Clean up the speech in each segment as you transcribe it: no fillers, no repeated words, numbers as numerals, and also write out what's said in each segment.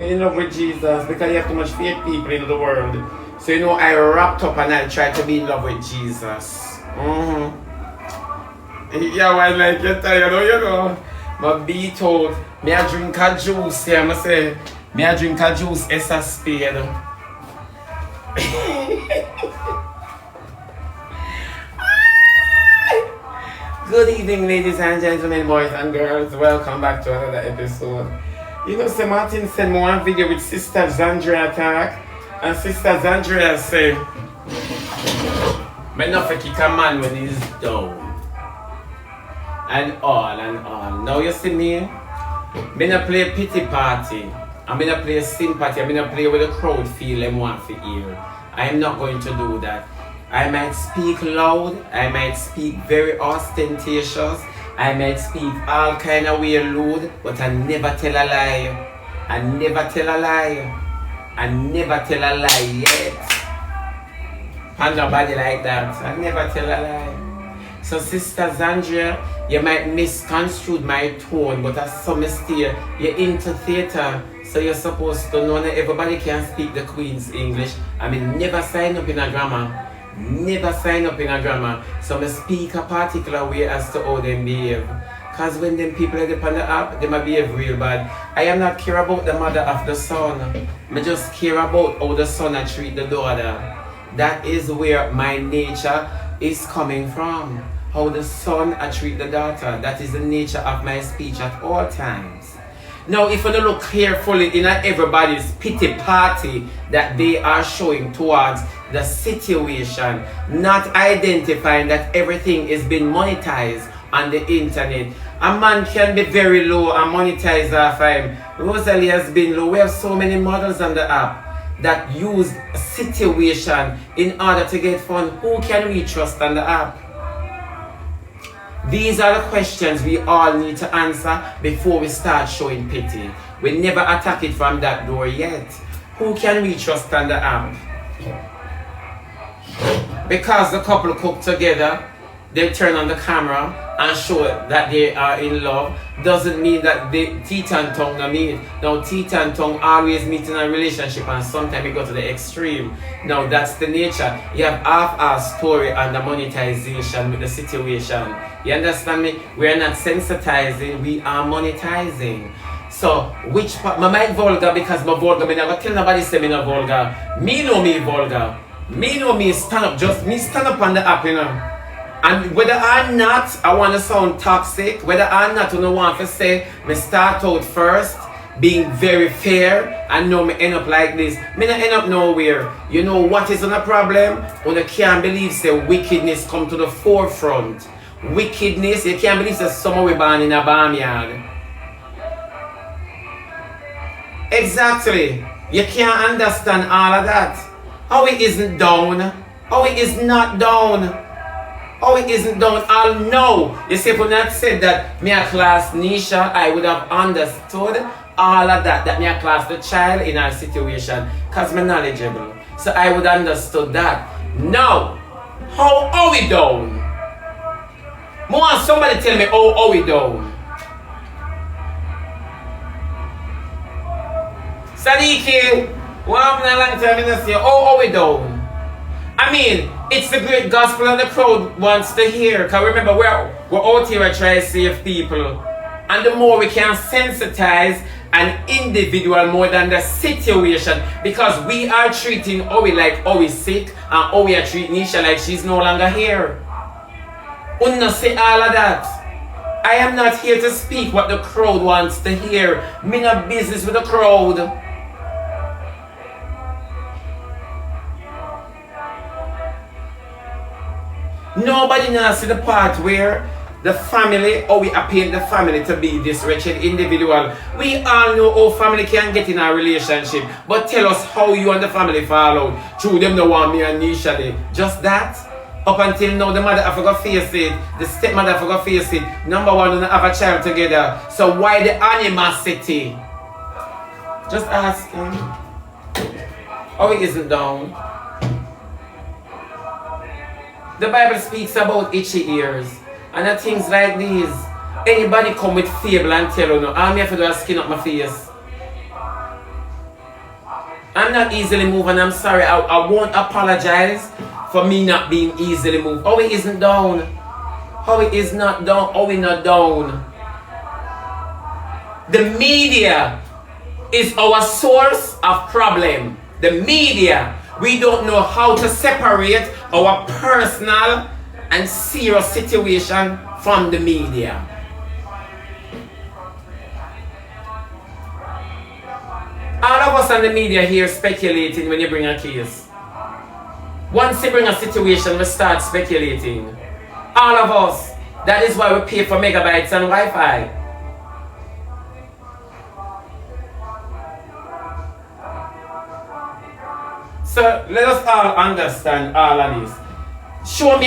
In love with Jesus because you have too much fake people in the world. So I wrapped up and I tried to be in love with Jesus. Yeah, well, like you tired, But be told, me I drink a juice, yeah, I say, me I drink a juice, it's a spade. Good evening, ladies and gentlemen, boys and girls. Welcome back to another episode. Sir Martin sent me one video with Sister Zandria talk, and Sister Zandria say, "Me not kick a man when he's down." And all. Now you see me not play pity party. I'm not play sympathy. I'm not play with the crowd feel them want to hear. I am not going to do that. I might speak loud, I might speak very ostentatious, I might speak all kind of way lewd, but I never tell a lie. I never tell a lie. I never tell a lie yet. And nobody like that. I never tell a lie. So Sister Zandria, you might misconstrue my tone, but as some mistake, you're into theater. So you're supposed to know that everybody can speak the Queen's English. I mean, never sign up in a grammar. Never sign up in a grammar. So I speak a particular way as to how they behave. Because when them people are on the app, they might behave real bad. I am not care about the mother of the son. I just care about how the son treat the daughter. That is where my nature is coming from. How the son treat the daughter. That is the nature of my speech at all times. Now, if you look carefully in everybody's pity party that they are showing towards the situation, not identifying that everything is being monetized on the internet. A man can be very low and monetize off him. Rosalie has been low. We have so many models on the app that use a situation in order to get fun. Who can we trust on the app? These are the questions we all need to answer before we start showing pity. We never attack it from that door yet. Who can we trust on the app? Because the couple cook together, they turn on the camera and show that they are in love, doesn't mean that they teeth and tongue don't meet. Now teeth and tongue always meet in a relationship, and sometimes it go to the extreme. Now that's the nature. You have half our story and the monetization with the situation. You understand me? We are not sensitizing, we are monetizing. So which part? I might vulgar because I'm vulgar. I never tell nobody say I'm not vulgar. Me know me vulgar. Me know me stand up, just me stand up on the app, And whether or not I want to sound toxic, whether or not I want to say, me start out first, being very fair, and now me end up like this. Me not end up nowhere. You know what is on a problem? When you can't believe say wickedness come to the forefront. Wickedness, you can't believe that someone we born in a barnyard. Exactly. You can't understand all of that. How it isn't down. How it is not down. Oh, it isn't done. I'll know. You see, if I not said that me a class Nisha, I would have understood all of that. That me a class the child in our situation. Because I'm knowledgeable. So I would understood that. Now, how are we down? I want somebody tell me how are we down? Sadiki, well, I'm not long time in say, how are we down? I mean, it's the great gospel and the crowd wants to hear. Because remember, we're out here trying to save people. And the more we can sensitize an individual more than the situation. Because we are treating Owie like Owie sick. And Owie are treating Nisha like she's no longer here. Unna say all of that. I am not here to speak what the crowd wants to hear. Me not business with the crowd. Nobody knows the part where the family, or we paint the family to be this wretched individual. We all know how family can get in a relationship. But tell us how you and the family fall out. True, them no want me and Nisha there. Just that. Up until now, the mother have to go face it. The stepmother have to go face it. Number one, they don't have a child together. So why the animosity? Just ask him. How he isn't down. The Bible speaks about itchy ears and things like these. Anybody come with fable and tell you, no, I'm here for to skin up my face. I'm not easily moved, and I'm sorry. I won't apologize for me not being easily moved. Oh, it isn't down. Oh, it is not down. Oh, we're not down. The media is our source of problem. The media. We don't know how to separate our personal and serious situation from the media. All of us on the media here speculating when you bring a case. Once you bring a situation, we start speculating. All of us. That is why we pay for megabytes and Wi-Fi. So let us all understand all of this. Show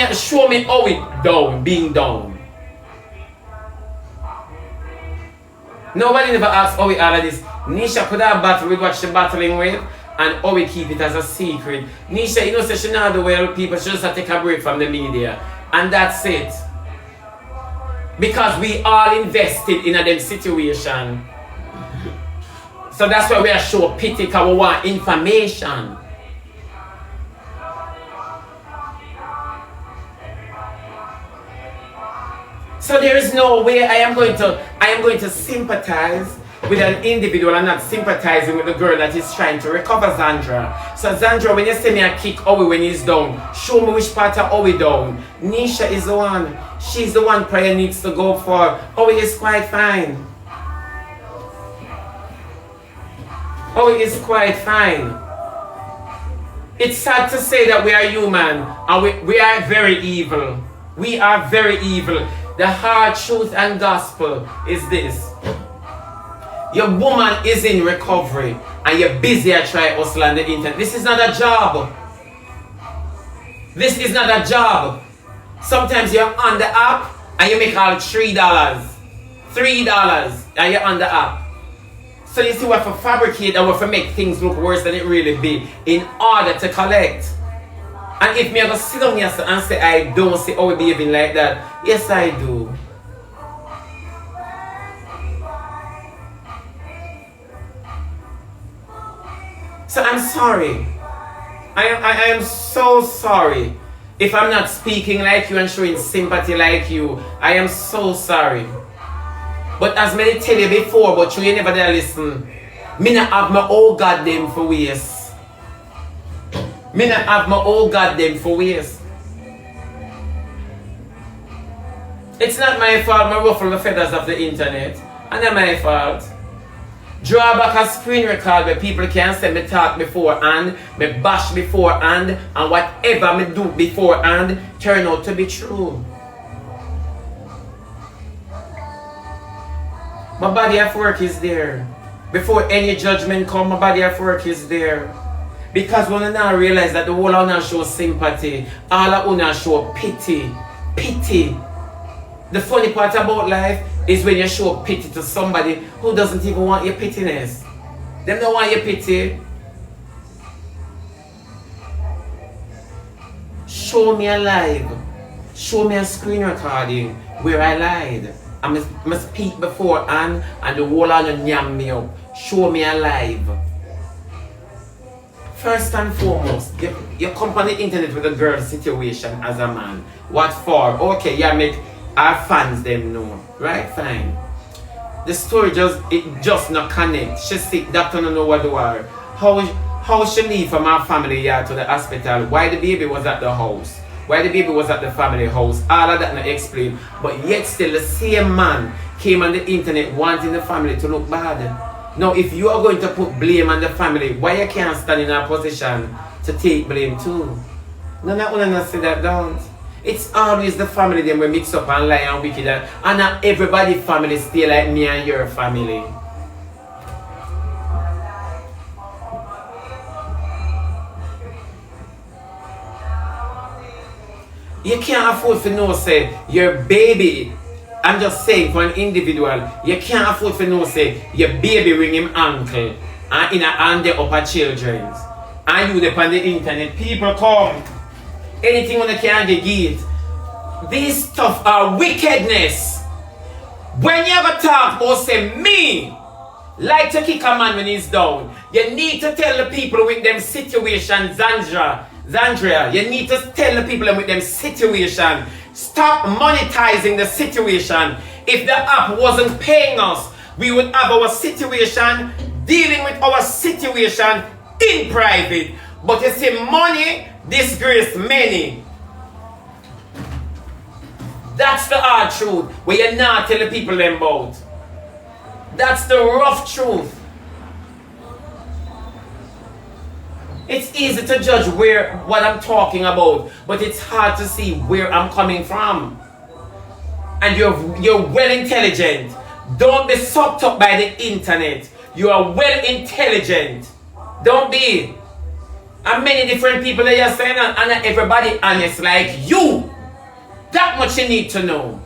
me how it down, being down. Nobody never asked how we all of this. Nisha could have battled with what she battling with, and how we keep it as a secret. Nisha, you know, so she not do well people, she just have to take a break from the media. And that's it. Because we all invested in a them situation. So that's why we are show pity, because we want information. So there is no way I am going to sympathize with an individual and not sympathizing with the girl that is trying to recover Zandra. So Zandra, when you send me a kick Owie when he's down, show me which part of Owie down. Nisha is the one. She's the one prayer needs to go for. Owie is quite fine. Owie is quite fine. It's sad to say that we are human and we are very evil. We are very evil. The hard truth and gospel is this. Your woman is in recovery and you're busy at trying to hustle on the internet. This is not a job. This is not a job. Sometimes you're on the app and you make all $3. $3 and you're on the app. So you see what for fabricate and what for make things look worse than it really be in order to collect. And if me ever sit down here and say I don't see how we behaving like that, yes I do. So I'm sorry. I am so sorry. If I'm not speaking like you and showing sympathy like you, I am so sorry. But as many tell you before, but you never dare listen, me not have my old goddamn for waste. Me not have my old goddamn for waste. It's not my fault I ruffle the feathers of the internet. And not my fault. Draw back a screen record where people can say me talk beforehand, me bash beforehand, and whatever me do beforehand turn out to be true. My body of work is there. Before any judgment come, my body of work is there. Because when I now realize that the whole of us show sympathy, all of us show pity. Pity. The funny part about life is when you show pity to somebody who doesn't even want your pittiness. They don't want your pity. Show me a live. Show me a screen recording where I lied. I must speak beforehand and the whole of them yam me up. Show me a live. First and foremost, you come on the internet with a girl situation as a man. What for? Okay, yeah, make our fans them know. Right? Fine. The story just not connect. She sick, doctor don't know what to are. How she leave from our family yard to the hospital? Why the baby was at the house? Why the baby was at the family house? All of that not explain. But yet still the same man came on the internet wanting the family to look bad. Now, if you are going to put blame on the family, why you can't stand in a position to take blame too? No, not want to say that down. It's always the family them we mix up and lie and wicked, and not everybody family stay like me and your family. You can't afford to know, say, your baby. I'm just saying for an individual, you can't afford to know, say, your baby ring him uncle and in a hand the upper children's. And you upon the internet, people come. Anything when you can get. These stuff are wickedness. When you ever talk or say me, like to kick a man when he's down. You need to tell the people with them situation, Zandria, you need to tell the people with them situation. Stop monetizing the situation. If the app wasn't paying us, we would have our situation, dealing with our situation in private. But you see, money disgrace many. That's the hard truth, where you're not telling people them about. That's the rough truth. It's easy to judge what I'm talking about, but it's hard to see where I'm coming from. And you're well intelligent. Don't be sucked up by the internet. You are well intelligent. Don't be. And many different people that you're saying, and not everybody honest like you. That much you need to know.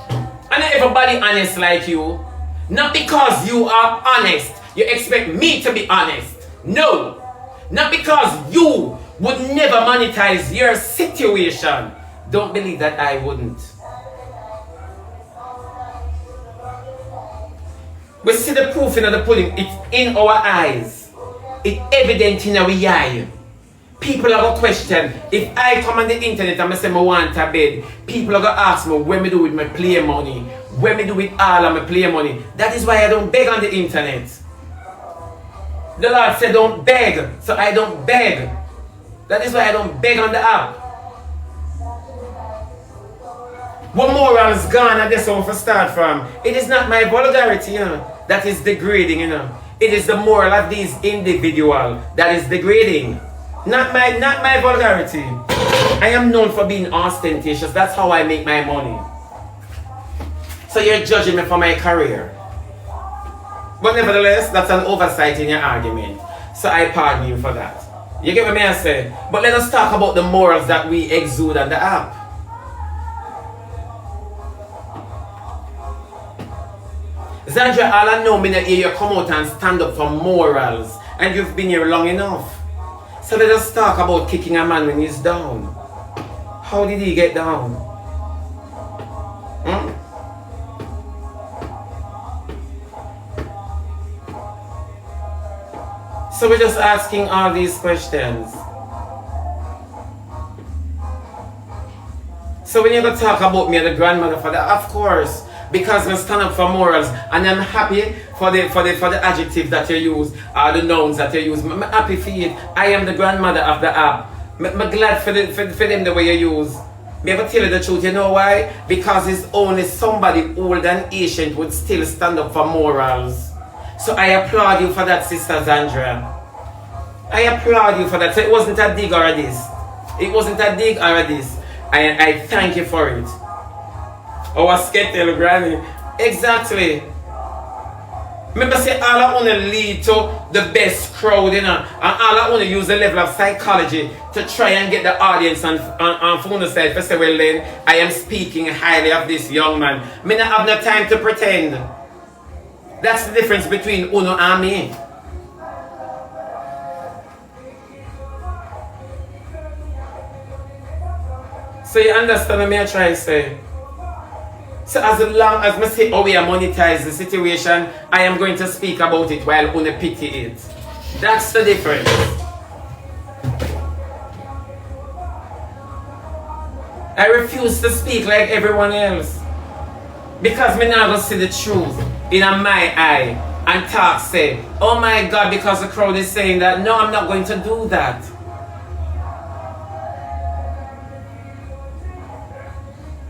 And not everybody honest like you. Not because you are honest, you expect me to be honest. No. Not because you would never monetize your situation. Don't believe that I wouldn't. We see the proof in the pudding. It's in our eyes. It's evident in our eye. People are going to question, if I come on the internet and I say I want a bed, people are going to ask me what me do with my play money, what me do with all of my play money. That is why I don't beg on the internet. The Lord said don't beg, so I don't beg. That is why I don't beg on the app. What moral is gone and that's where we start from. It is not my vulgarity, that is degrading, It is the moral of these individuals that is degrading. Not my vulgarity. I am known for being ostentatious. That's how I make my money. So you're judging me for my career. But nevertheless, that's an oversight in your argument. So I pardon you for that. You get what I say? But let us talk about the morals that we exude on the app. Zandra, all I know, me that you come out and stand up for morals. And you've been here long enough. So let us talk about kicking a man when he's down. How did he get down? So we're just asking all these questions. So when you go talk about me and the grandmother for that, of course, because I stand up for morals, and I'm happy for the adjectives that you use, or the nouns that you use. I'm happy for it. I am the grandmother of the app. I'm glad for them the way you use. Me ever tell you the truth, you know why? Because it's only somebody old and ancient would still stand up for morals. So I applaud you for that, Sister Zandra. I applaud you for that. So it wasn't a dig or a diss. It wasn't a dig or a diss. I thank you for it. Our skettle granny. Exactly. Remember say all I want to lead to the best crowd, and all I want to use the level of psychology to try and get the audience on phone side to say, well then, I am speaking highly of this young man. Me not have no time to pretend. That's the difference between Uno and me. So you understand what I try to say? So as long as I say, oh, we are monetize the situation, I am going to speak about it while Una pity it. That's the difference. I refuse to speak like everyone else. Because me not gonna see the truth in my eye and talk say, oh my God, because the crowd is saying that. No, I'm not going to do that.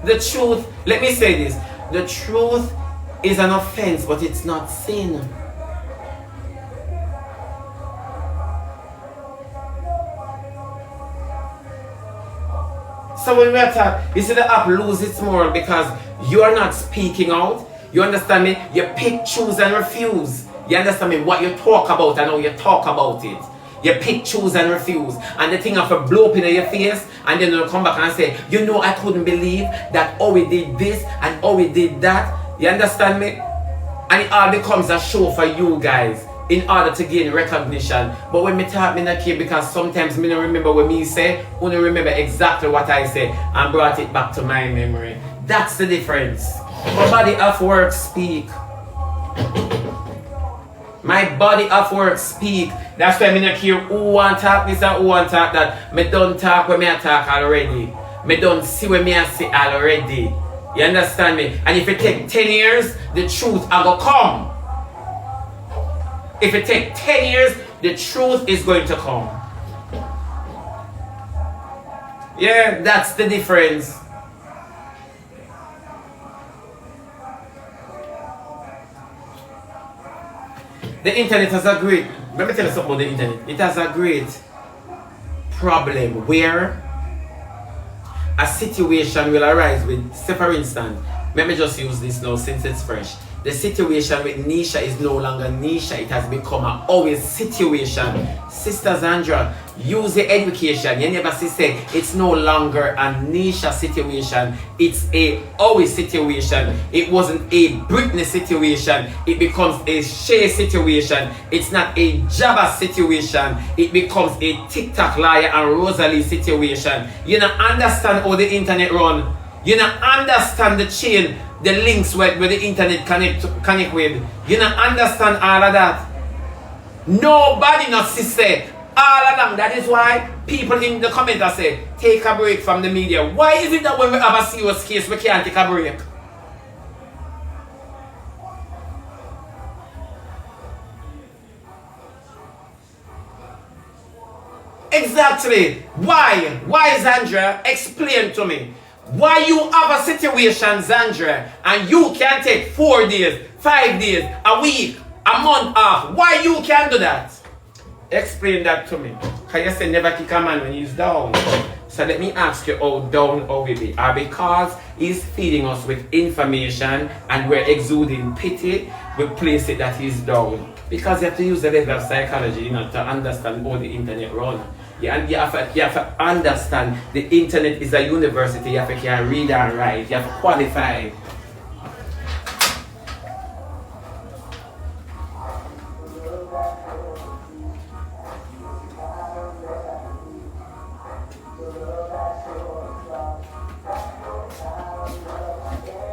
The truth, let me say this, the truth is an offense, but it's not sin. So when we attack, you see the app lose its moral because you are not speaking out. You understand me? You pick, choose and refuse. You understand me? What you talk about and how you talk about it. You pick, choose and refuse. And the thing of a blow up in your face, and then you come back and say, you know, I couldn't believe that oh we did this and oh we did that. You understand me? And it all becomes a show for you guys in order to gain recognition. But when me talk, me not care because sometimes me don't remember what me say, only remember exactly what I say and brought it back to my memory. That's the difference. My body of work speak. My body of work speak. That's why I don't care who want talk this and who want talk that. Me don't talk when me a talk already. Me don't see when me a see already. You understand me? And if it take 10 years, the truth a go come. If it take 10 years, the truth is going to come. Yeah, that's the difference. The internet has a great, let me tell you something about the internet. It has a great problem where a situation will arise with, say for instance, let me just use this now since it's fresh. The situation with Nisha is no longer Nisha, it has become an always situation. Sister Zandra, use the education. You never see say it's no longer a Nisha situation, it's a always situation. It wasn't a Britney situation, it becomes a Shay situation. It's not a Jabba situation, it becomes a TikTok liar and Rosalie situation. You don't understand how the internet run. You don't understand the chain, the links where the internet connect with. You don't understand all of that. Nobody not say all along. That is why people in the comments say, take a break from the media. Why is it that when we have a serious case, we can't take a break? Exactly. Why? Why, Zandra? Explain to me. Why you have a situation, Zandra, and you can take 4 days, 5 days, a week, a month off? Why you can't do that? Explain that to me. Because you say never kick a man when he's down. So let me ask you how down how we be. Because he's feeding us with information and we're exuding pity, we place it that he's down. Because you have to use the level of psychology, you know, to understand how the internet runs. You have to understand the internet is a university. You have to can read and write. You have to qualify.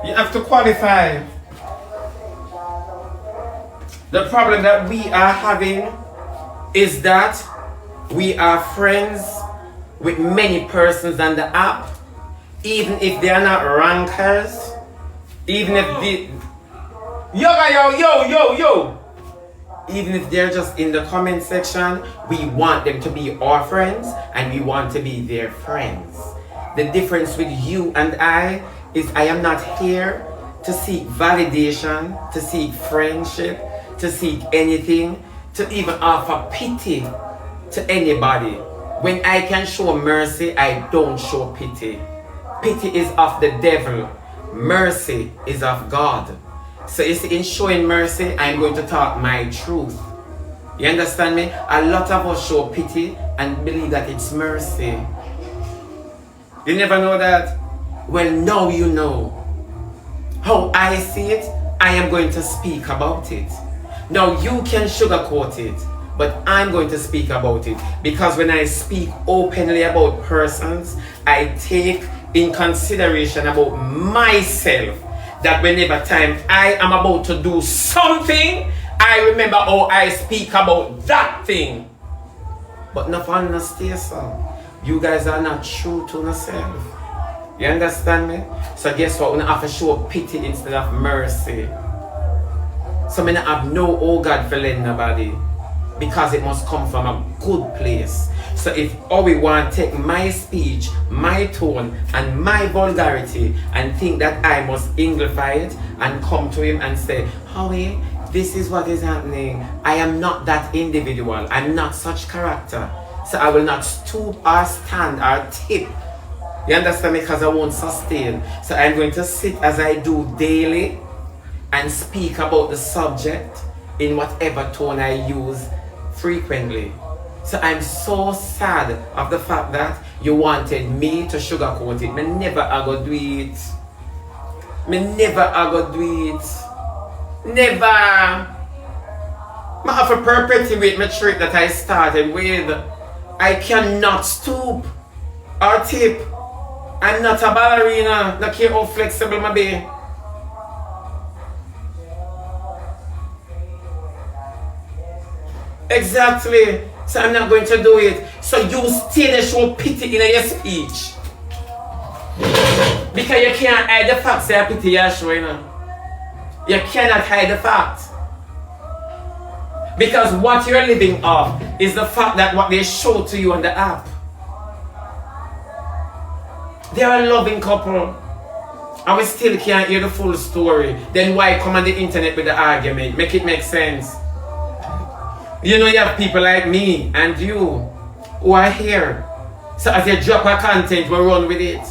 You have to qualify. The problem that we are having is that we are friends with many persons on the app, even if they are not rankers, even if they... Even if they're just in the comment section, we want them to be our friends and we want to be their friends. The difference with you and I is I am not here to seek validation, to seek friendship, to seek anything, to even offer pity to anybody. When I can show mercy, I don't show pity. Pity is of the devil. Mercy is of God. So you see, in showing mercy, I'm going to talk my truth. You understand me? A lot of us show pity and believe that it's mercy. You never know that? Well, now you know. How I see it, I am going to speak about it. Now you can sugarcoat it, but I'm going to speak about it. Because when I speak openly about persons, I take in consideration about myself. That whenever time I am about to do something, I remember how I speak about that thing. But not for no stay so. You guys are not true to yourself. You understand me? So guess what? We have to show pity instead of mercy. So I don't have no oh God for letting nobody. Because it must come from a good place. So if all we want to take my speech, my tone, and my vulgarity and think that I must amplify it and come to him and say, Howie, this is what is happening. I am not that individual. I'm not such character. So I will not stoop or stand or tip. You understand me? Because I won't sustain. So I'm going to sit as I do daily and speak about the subject in whatever tone I use frequently. So I'm so sad of the fact that you wanted me to sugarcoat it. Me never I go do it. Me never I go do it. Never. I have to perpetuate my trick that I started with. I cannot stoop or tip. I'm not a ballerina. Not care how flexible I be. Exactly. So I'm not going to do it. So you still there show pity in your speech. Because you can't hide the fact say pity you're showing. You cannot hide the fact. Because what you're living off is the fact that what they show to you on the app. They're a loving couple. And we still can't hear the full story. Then why come on the internet with the argument? Make it make sense. You know you have people like me and you who are here. So as you drop a content, we run with it.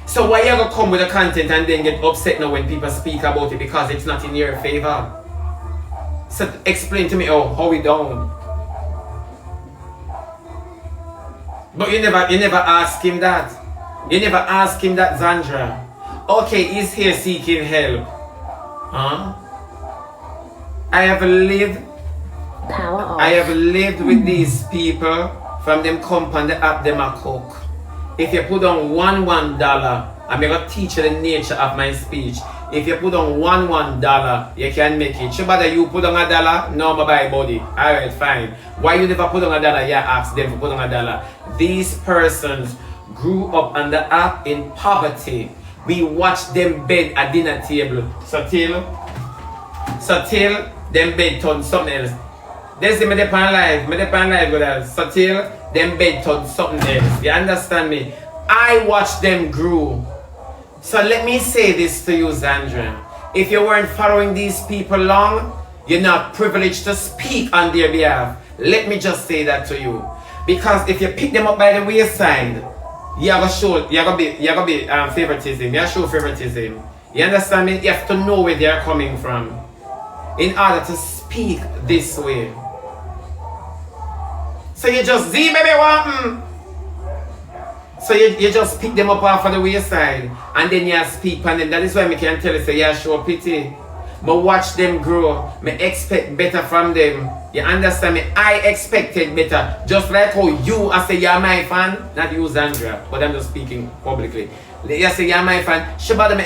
So why you gonna come with the content and then get upset now when people speak about it because it's not in your favor? So explain to me how we done. But you never ask him that. You never ask him that, Zandra. Okay, he's here seeking help. Huh? I have lived with these people from them come on the app them a cook. If you put on $1, I'm gonna teach you the nature of my speech. If you put on $1, you can make it. SheBada, you put on $1? No, my body. Alright, fine. Why you never put on $1? Yeah, ask them to put on $1. These persons grew up on the app in poverty. We watched them bed at dinner table. So till them bed turn something else. They say me depend live with us. So till them bed turn something else. You understand me? I watched them grow. So let me say this to you, Zandra. If you weren't following these people long, you're not privileged to speak on their behalf. Let me just say that to you. Because if you pick them up by the wayside, you're gonna be favoritism. You show favoritism. You understand me? You have to know where they're coming from in order to speak this way. So you just see baby what? So you just pick them up off of the wayside and then you speak on them. That is why I can tell you, say, yeah, show pity. But watch them grow. I expect better from them. You understand me? I expected better. Just like how you, I say, you're my fan. Not you, Zandra, but I'm just speaking publicly. You say, you're my fan. SheBada,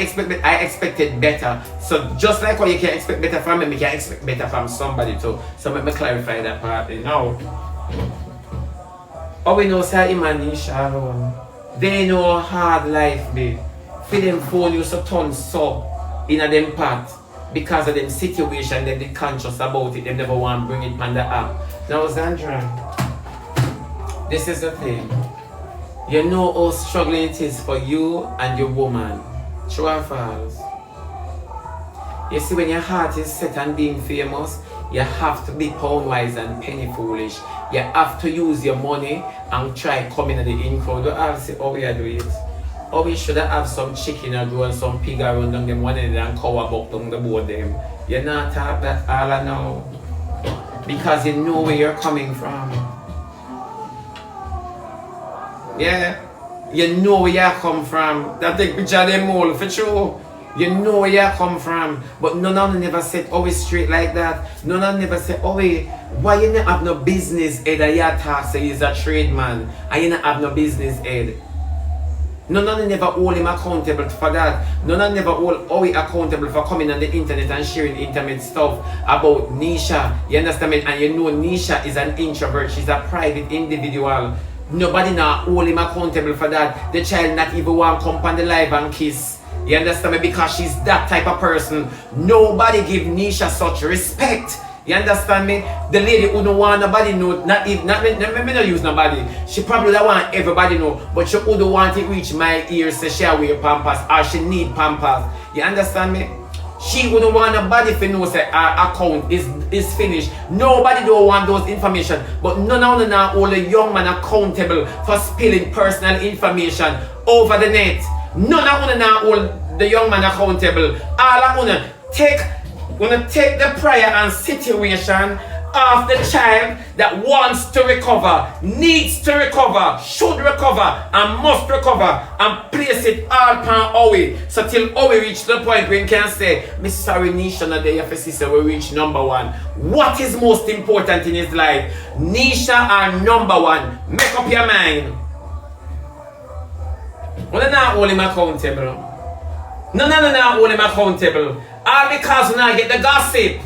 I expected better. So just like how you can expect better from me, I can expect better from somebody too. So let me clarify that part now. Oh, we know, say, Nisha, they know hard life be. For them phone used to turn so in a them part because of them situation, them they conscious about it, they never want to bring it on the app. Now, Zandra, this is the thing. You know how struggling it is for you and your woman. True or false? You see, when your heart is set on being famous, you have to be pound wise and penny foolish. You have to use your money and try coming at the in crowd. You all say, oh, we are doing it. Or we should have some chicken or do and some pig around them one and cow buck down the board them. You're not talk that all I know. Because you know where you're coming from. Yeah. You know where you come from. That take picture of them all for sure. You know where you come from. But none of them never said always straight like that. None of them never said, oh wait, why you not have no business head that you talk say he's a trade man and you not have no business head? None of them never hold him accountable for that. None of them never hold Owie accountable for coming on the internet and sharing intimate stuff about Nisha. You understand me? And you know Nisha is an introvert. She's a private individual. Nobody now hold him accountable for that. The child not even want to come on the live and kiss. You understand me? Because she's that type of person. Nobody give Nisha such respect. You understand me? The lady who don't want nobody know, not use nobody. She probably don't want everybody know, but she who don't want it reach my ears say she wear pampers or she need pampers. You understand me? She who don't want nobody to know say her account is finished. Nobody don't want those information, but none of them now hold a young man accountable for spilling personal information over the net. None of them now hold the young man accountable. All of them take the prayer and situation of the child that wants to recover, needs to recover, should recover, and must recover, and place it all upon Owie. So till Owie reach the point where he can say, Miss sorry Nisha na day of sister will reach number one. What is most important in his life? Nisha are number one. Make up your mind. Well, they're not holding him accountable. No, not holding him accountable. All because when I get the gossip.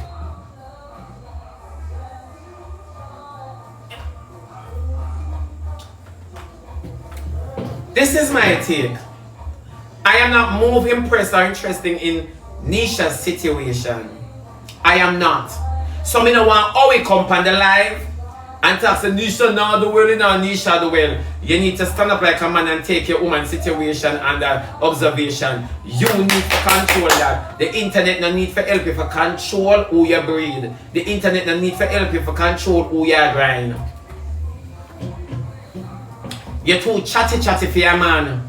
This is my take. I am not more impressed or interested in Nisha's situation. I am not. So me no want how we come on the live and talk to Nisha now the world, Nisha the world. You need to stand up like a man and take your woman's situation under observation. You need to control that. The internet no need for help you for control who you breed. The internet no need for help you for control who you grind. You're too chatty for your man.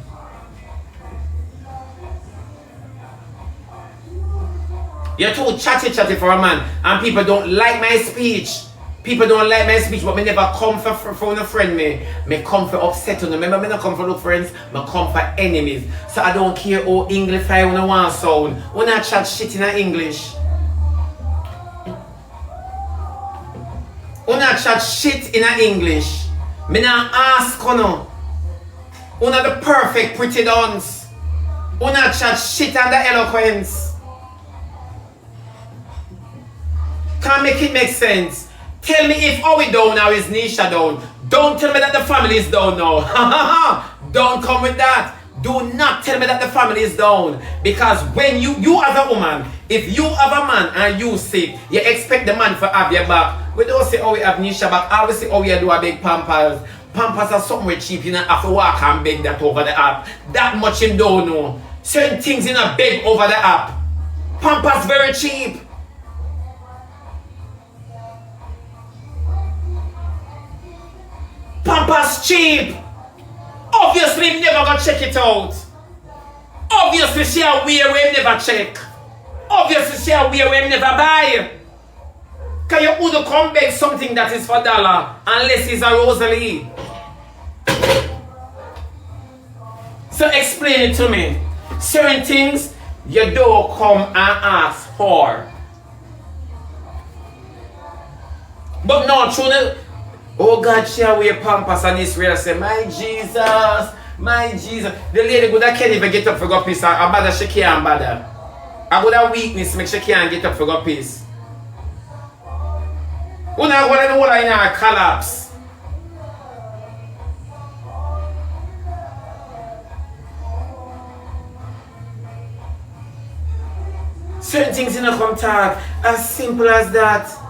You're too chatty for a man, and people don't like my speech. People don't like my speech, but me never come for a friend. Me come for upset. Remember, me not come for look friends. Me come for enemies. So I don't care how English I wanna want sound. When I chat shit in English. When I chat shit in English, me not ask no. Una the perfect pretty dance. Una chat shit under eloquence. Can't make it make sense. Tell me if we down now is Nisha down. Don't tell me that the family is down now. Don't come with that. Do not tell me that the family is down. Because when you as a woman, if you have a man and you sick, you expect the man to have your back. We don't say we have Nisha back. I will say we do a big pampers. Pampers are somewhere cheap. You know, have to walk and beg that over the app. That much him don't know. Certain things in a beg over the app. Pampers very cheap. Pampers cheap. Obviously, never gonna check it out. Obviously, she a wear we never check. Obviously, she a wear we never buy. Can you would come beg something that is for dollar unless it's a Rosalie? So explain it to me. Certain things you don't come and ask for. But no, truly. Oh God, she wear pampers and Israel say, my Jesus, my Jesus. The lady good that can't even get up for go piss. I bother she can't bother. I got a weakness make she can't get up for go piss. When I want to know what I collapse. Certain things in a come talk as simple as that.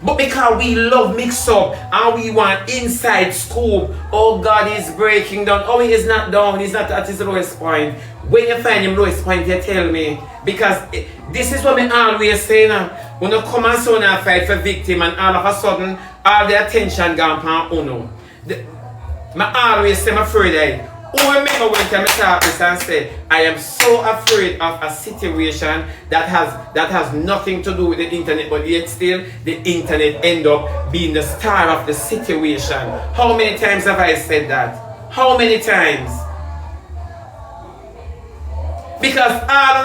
But because we love mix up and we want inside scoop, oh God is breaking down. Oh, he is not down, he's not at his lowest point. When you find him lowest point, you tell me. Because this is what I always say now. When you come and so now fight for victim and all of a sudden, all the attention gone upon Uno. I always say I'm afraid who remember when I talk this and say, I am so afraid of a situation that has nothing to do with the internet, but yet still the internet end up being the star of the situation. How many times have I said that? How many times? Because all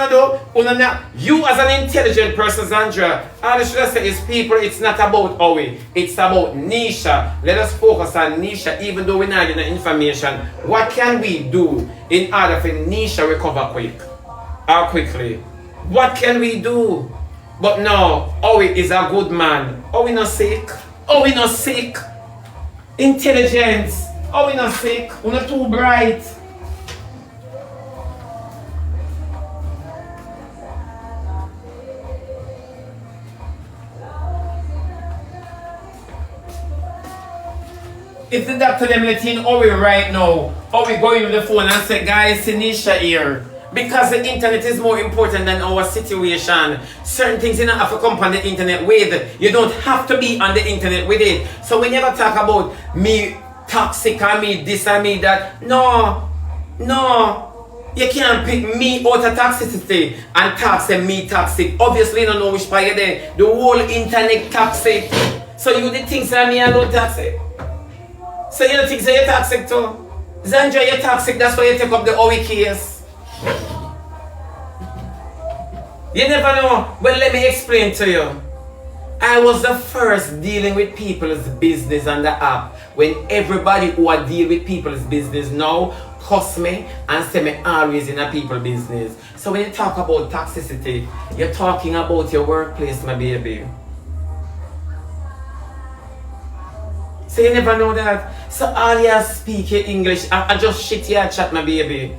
you as an intelligent person, Sandra, all I should say is people, it's not about Owie, it's about Nisha. Let us focus on Nisha, even though we're not getting the information. What can we do in order for Nisha recover quickly? What can we do? But no, Owie is a good man. Owie not sick. Owie not sick. Intelligence. Owie not sick. We're not too bright. If the doctor them letting Owie right now, Owie going on the phone and say, guys, Nisha here. Because the internet is more important than our situation. Certain things you don't have to come on the internet with. You don't have to be on the internet with it. So we never talk about me toxic and me this and me that. No. You can't pick me out of toxicity and talk say me toxic. Obviously you don't know which part you're there. The whole internet toxic. So you the things that me are not toxic. So you don't think so you're toxic too? Zandra, you're toxic, that's why you take up the Owie case. You never know. Well, let me explain to you. I was the first dealing with people's business on the app. When everybody who are deal with people's business now cuss me and say me always in a people business. So when you talk about toxicity, you're talking about your workplace, my baby. So you never know that. So all you speak your English, I just shit here chat my baby.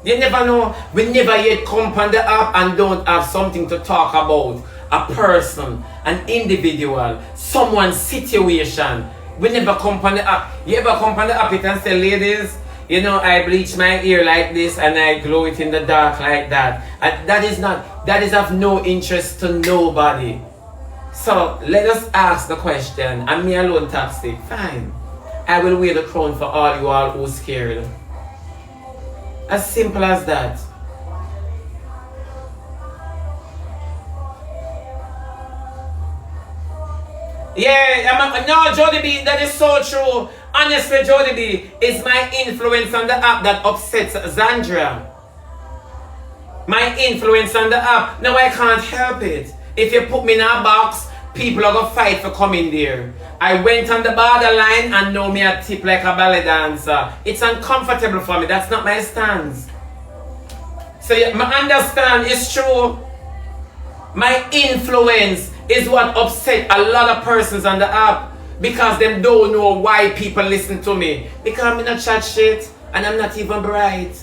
You never know. We never yet come on the app and don't have something to talk about. A person, an individual, someone's situation. We never come on the app. You ever come on the app and say, ladies, you know, I bleach my ear like this and I glow it in the dark like that. And that is of no interest to nobody. So let us ask the question. Am me alone toxic? Fine. I will wear the crown for all you all who's scared. As simple as that. Yeah, no, Jody B, that is so true. Honestly, Jody B, it's my influence on the app that upsets Zandra. My influence on the app. Now I can't help it. If you put me in a box, people are going to fight for coming there. I went on the borderline and know me a tip like a ballet dancer. It's uncomfortable for me. That's not my stance. So you understand, it's true. My influence is what upset a lot of persons on the app because they don't know why people listen to me. Because I'm not chat shit and I'm not even bright.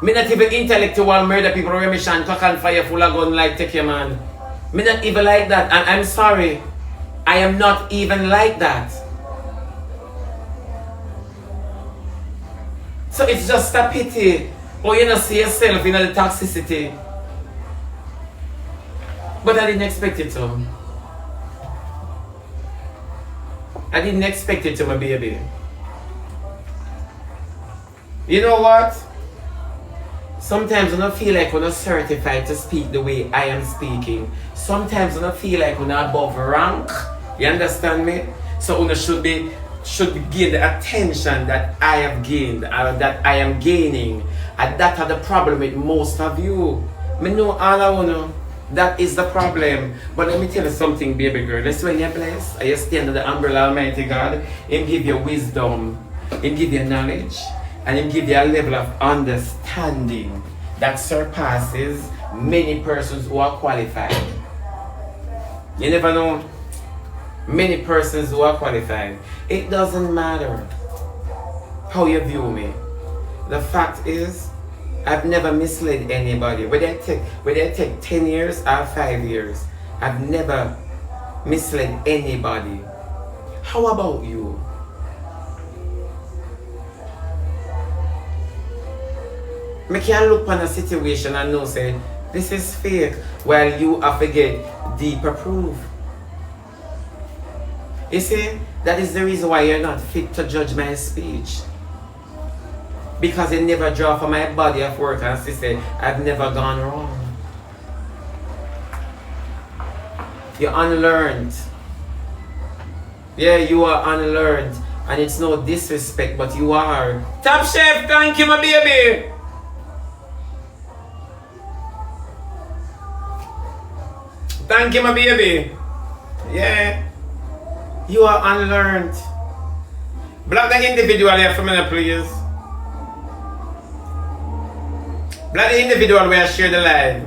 I'm not even intellectual murder people where me shan cock and fire full of gun like take your man. I'm not even like that, and I'm sorry. I am not even like that. So it's just a pity. Or you not see yourself in the toxicity. But I didn't expect it to. I didn't expect it to, my baby. You know what? Sometimes I don't feel like we're not certified to speak the way I am speaking. Sometimes I don't feel like we're not above rank. You understand me? So we should gain the attention that I have gained, or that I am gaining. And that are the problem with most of you. Me know all I wanna. That is the problem. But let me tell you something, baby girl. That's when you're blessed. You stand under the umbrella of Almighty God. He give you wisdom. He give you knowledge. And He give you a level of understanding that surpasses many persons who are qualified. You never know. Many persons who are qualified. It doesn't matter how you view me. The fact is, I've never misled anybody. Whether I take 10 years or 5 years, I've never misled anybody. How about you? I can look on a situation and know say this is fake while you have to get deeper proof. You see, that is the reason why you're not fit to judge my speech. Because you never draw for my body of work and say I've never gone wrong. You're unlearned. Yeah, you are unlearned. And it's no disrespect, but you are. Top Chef, thank you, my baby. Thank you, my baby. Yeah. You are unlearned. Block the individual here for me, please. Block the individual where I share the live.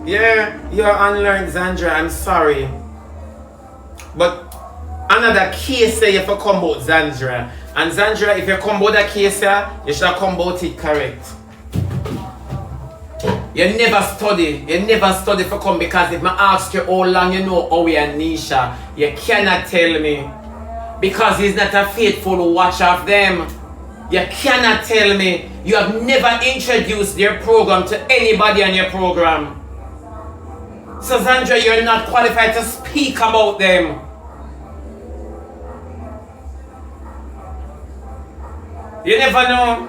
Yeah, you are unlearned, Zandra. I'm sorry. But another case say if you come about Zandra. And Zandra, if you come about that case, you should come about it correct. You never study for come, because if I ask you how long you know Owie and Nisha, you cannot tell me. Because he's not a faithful watcher of them. You cannot tell me. You have never introduced their program to anybody on your program. So Zandra, you're not qualified to speak about them. You never know.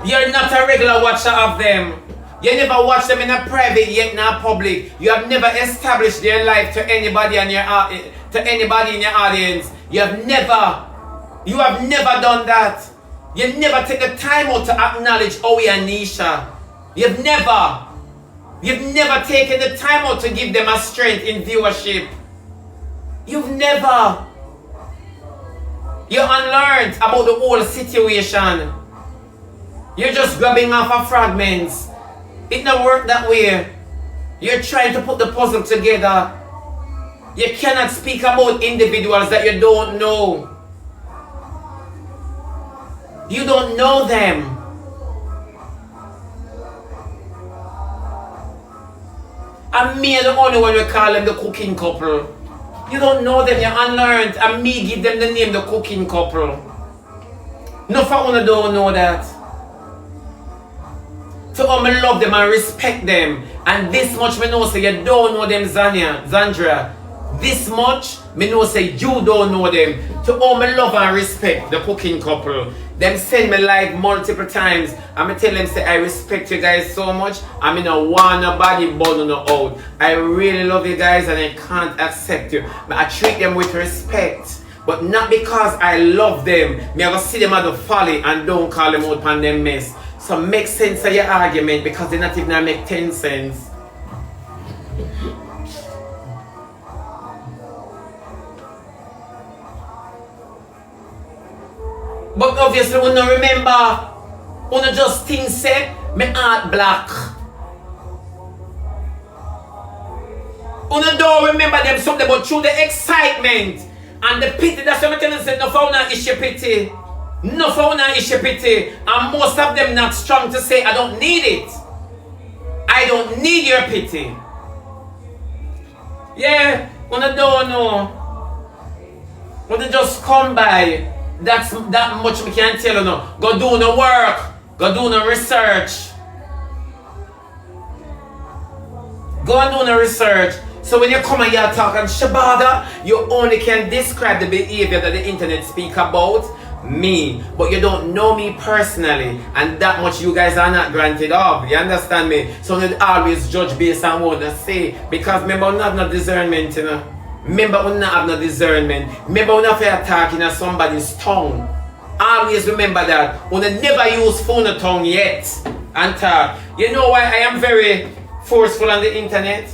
You're not a regular watcher of them. You never watch them in a private yet not public. You have never established their life to anybody in your audience. You have never done that. You never take the time out to acknowledge Owie and Nisha. You've never taken the time out to give them a strength in viewership. You've never. You're unlearned about the whole situation. You're just grabbing off of fragments. It don't work that way. You're trying to put the puzzle together. You cannot speak about individuals that you don't know. You don't know them. And me are the only one we call them the cooking couple. You don't know them, you're unlearned. And me give them the name the cooking couple. No for one don't know that. So I love them and respect them. And this much me know say you don't know them, Zandra. This much me know say you don't know them. To all me love and respect the cooking couple. Them send me live multiple times. And me tell them say I respect you guys so much. I mean I want nobody burn no out. I really love you guys and I can't accept you. But I treat them with respect. But not because I love them. Me ever see them at the folly and don't call them out on them mess. So make sense of your argument because they not even make 10 cents. But obviously we don't remember. We don't just think say me heart black. We don't remember them something but through the excitement and the pity. That's what I'm telling you. No for una issue pity. No for una issue pity. And most of them not strong to say I don't need it. I don't need your pity. Yeah, una don't know. Una just come by. That's that much we can't tell you now. Go do no work. Go do no research. Go and do no research. So when you come and you're talking SheBada, you only can describe the behavior that the internet speak about me. But you don't know me personally. And that much you guys are not granted of. You understand me? So you always judge based on what I say. Because remember, we have no discernment, you know. Remember, we have no discernment. Remember, we not talking at somebody's tongue. Always remember that. We never use phone tongue yet. And talk. You know why I am very forceful on the internet?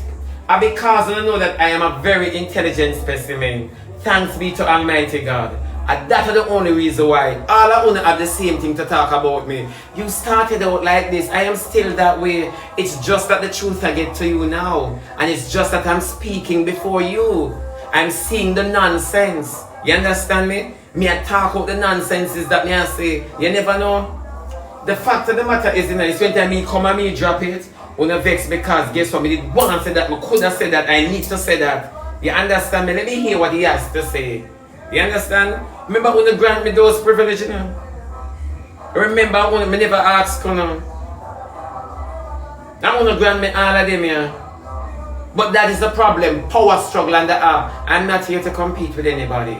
Because I know that I am a very intelligent specimen. Thanks be to Almighty God. And that's the only reason why. All I want to have the same thing to talk about me. You started out like this. I am still that way. It's just that the truth I get to you now. And it's just that I'm speaking before you. I'm seeing the nonsense. You understand me? Me I talk out the nonsenses that me I say. You never know. The fact of the matter is, it's when time me come and me drop it. Una vex because guess what? Me did want to say that. Me could have said that. I need to say that. You understand me? Let me hear what he has to say. You understand? Remember when you grant me those privileges, you know? Remember when me never ask, you know? I want to grant me all of them, yeah. But that is the problem. Power struggle and the I'm not here to compete with anybody.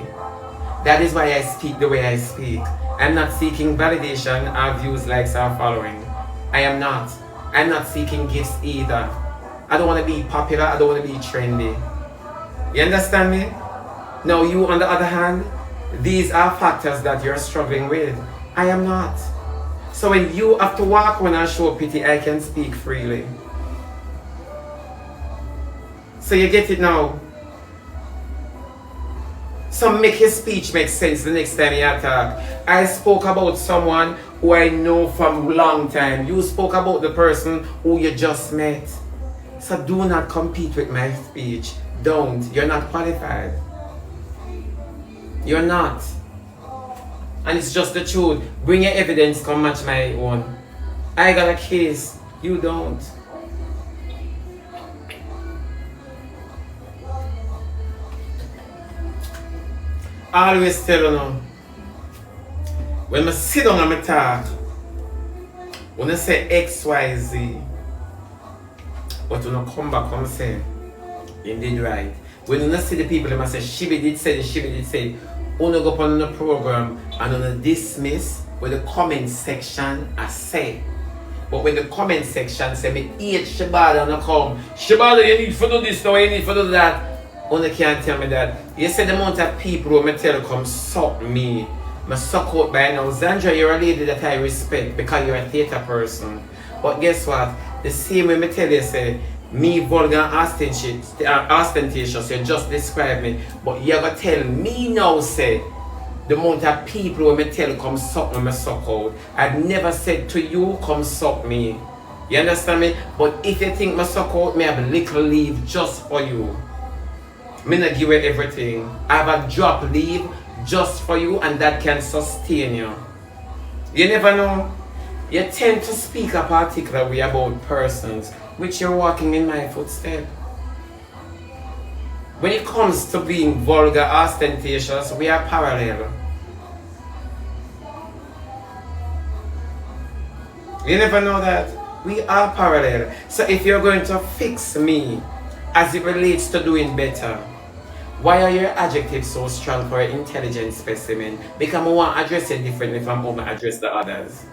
That is why I speak the way I speak. I'm not seeking validation or views, likes, or following. I am not. I'm not seeking gifts either. I don't want to be popular. I don't want to be trendy. You understand me? Now you, on the other hand, these are factors that you're struggling with. I am not. So when you have to walk when I show pity, I can speak freely. So you get it now. So make your speech make sense the next time you talk. I spoke about someone who I know from a long time. You spoke about the person who you just met. So do not compete with my speech. Don't. You're not qualified. You're not. And it's just the truth. Bring your evidence, come match my own. I got a case. You don't. I always tell you now, when I sit down and I talk, when I say X, Y, Z, but when I come back and say, you did right. When I see the people, I say, Shibby did say, Shibby did say, when I go up on the program and when I dismiss, with the comment section, I say. But when the comment section say, me eat SheBada and I come, SheBada, you need to do this now, you need to do that. Only can't tell me that. You said the amount of people who tell you come suck me. I suck out by now. Zandra, you're a lady that I respect because you're a theater person. But guess what? The same way I tell you, say, me vulgar ostentatious, you just describe me. But you ever tell me now, say, the amount of people who tell you come suck me, I suck out. I've never said to you, come suck me. You understand me? But if you think me suck out, me have a little leave just for you. Me not give you everything. I have a drop leave just for you, and that can sustain you. You never know. You tend to speak a particular way about persons which you're walking in my footsteps. When it comes to being vulgar, ostentatious, we are parallel. You never know that. We are parallel. So if you're going to fix me as it relates to doing better, why are your adjectives so strong for an intelligent specimen? Because I want to address it differently from how I address the others.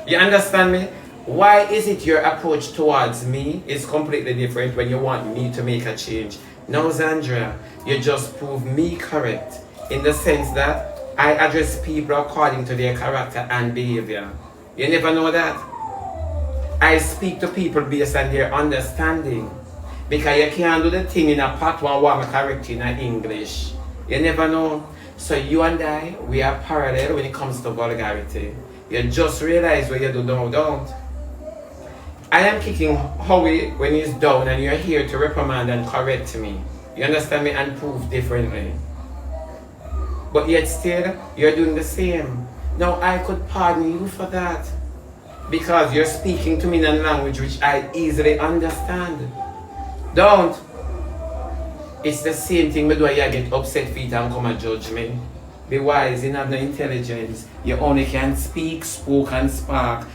You understand me? Why is it your approach towards me is completely different when you want me to make a change? No, Zandra, you just prove me correct in the sense that I address people according to their character and behavior. You never know that? I speak to people based on their understanding. Because you can't do the thing in a part one want to correct in English. You never know. So you and I, we are parallel when it comes to vulgarity. You just realize what you do now, don't. I am kicking Howie when he's down and you're here to reprimand and correct me. You understand me? And prove differently. But yet still, you're doing the same. Now I could pardon you for that. Because you're speaking to me in a language which I easily understand. Don't. It's the same thing with why you get upset feet and come and judge me. Be wise, you have no intelligence. You only can speak, spoke and spark